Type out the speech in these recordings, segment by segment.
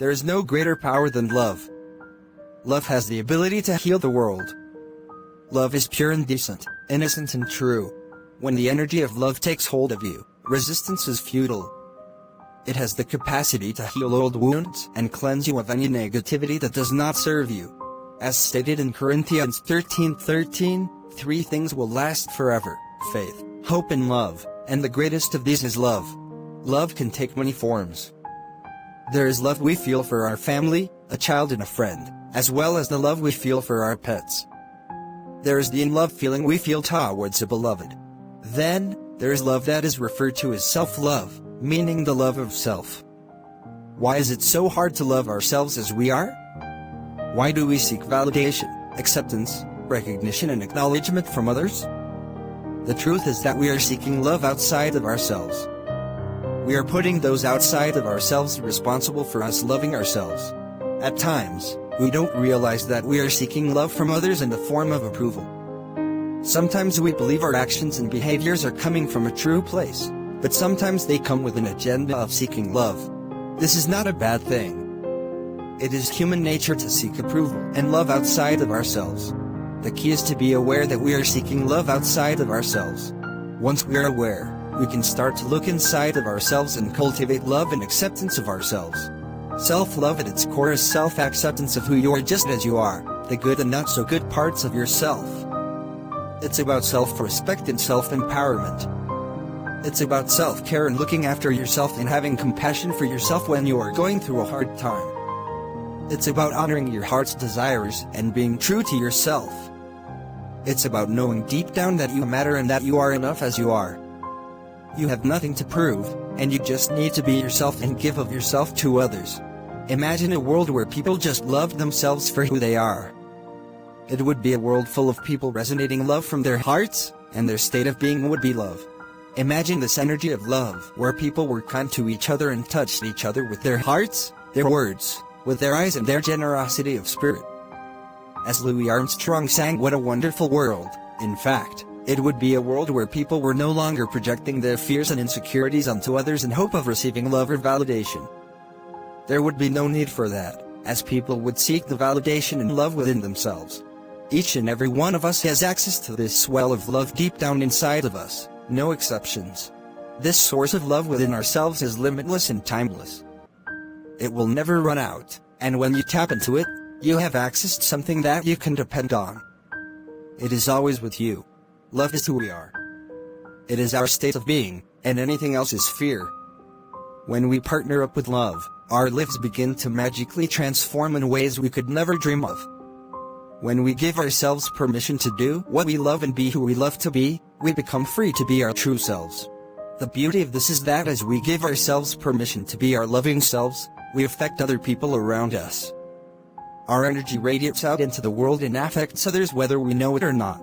There is no greater power than love. Love has the ability to heal the world. Love is pure and decent, innocent and true. When the energy of love takes hold of you, resistance is futile. It has the capacity to heal old wounds and cleanse you of any negativity that does not serve you. As stated in Corinthians 13:13, three things will last forever: faith, hope and love, and the greatest of these is love. Love can take many forms. There is love we feel for our family, a child and a friend, as well as the love we feel for our pets. There is the in-love feeling we feel towards a beloved. Then, there is love that is referred to as self-love, meaning the love of self. Why is it so hard to love ourselves as we are? Why do we seek validation, acceptance, recognition and acknowledgement from others? The truth is that we are seeking love outside of ourselves. We are putting those outside of ourselves responsible for us loving ourselves. At times, we don't realize that we are seeking love from others in the form of approval. Sometimes we believe our actions and behaviors are coming from a true place, but sometimes they come with an agenda of seeking love. This is not a bad thing. It is human nature to seek approval and love outside of ourselves. The key is to be aware that we are seeking love outside of ourselves. Once we are aware, we can start to look inside of ourselves and cultivate love and acceptance of ourselves. Self-love at its core is self-acceptance of who you are just as you are, the good and not so good parts of yourself. It's about self-respect and self-empowerment. It's about self-care and looking after yourself and having compassion for yourself when you are going through a hard time. It's about honoring your heart's desires and being true to yourself. It's about knowing deep down that you matter and that you are enough as you are. You have nothing to prove, and you just need to be yourself and give of yourself to others. Imagine a world where people just loved themselves for who they are. It would be a world full of people resonating love from their hearts, and their state of being would be love. Imagine this energy of love, where people were kind to each other and touched each other with their hearts, their words, with their eyes and their generosity of spirit. As Louis Armstrong sang, "What a wonderful world." In fact, it would be a world where people were no longer projecting their fears and insecurities onto others in hope of receiving love or validation. There would be no need for that, as people would seek the validation and love within themselves. Each and every one of us has access to this well of love deep down inside of us, no exceptions. This source of love within ourselves is limitless and timeless. It will never run out, and when you tap into it, you have access to something that you can depend on. It is always with you. Love is who we are. It is our state of being, and anything else is fear. When we partner up with love, our lives begin to magically transform in ways we could never dream of. When we give ourselves permission to do what we love and be who we love to be, we become free to be our true selves. The beauty of this is that as we give ourselves permission to be our loving selves, we affect other people around us. Our energy radiates out into the world and affects others whether we know it or not.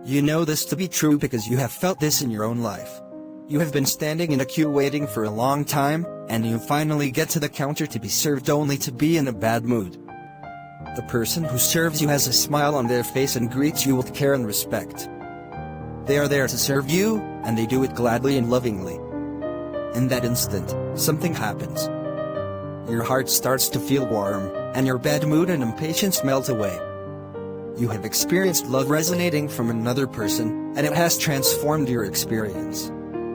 You know this to be true because you have felt this in your own life. You have been standing in a queue waiting for a long time, and you finally get to the counter to be served only to be in a bad mood. The person who serves you has a smile on their face and greets you with care and respect. They are there to serve you, and they do it gladly and lovingly. In that instant, something happens. Your heart starts to feel warm, and your bad mood and impatience melt away. You have experienced love resonating from another person, and it has transformed your experience.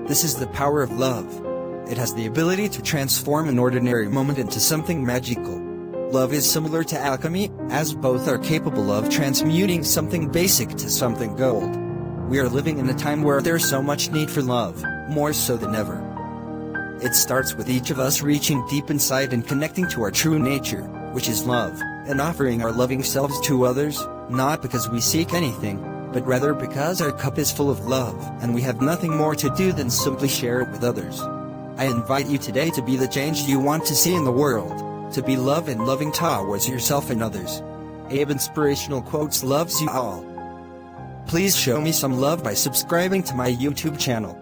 This is the power of love. It has the ability to transform an ordinary moment into something magical. Love is similar to alchemy, as both are capable of transmuting something basic to something gold. We are living in a time where there's so much need for love, more so than ever. It starts with each of us reaching deep inside and connecting to our true nature, which is love, and offering our loving selves to others, not because we seek anything, but rather because our cup is full of love, and we have nothing more to do than simply share it with others. I invite you today to be the change you want to see in the world, to be love and loving towards yourself and others. Abe Inspirational Quotes loves you all. Please show me some love by subscribing to my YouTube channel.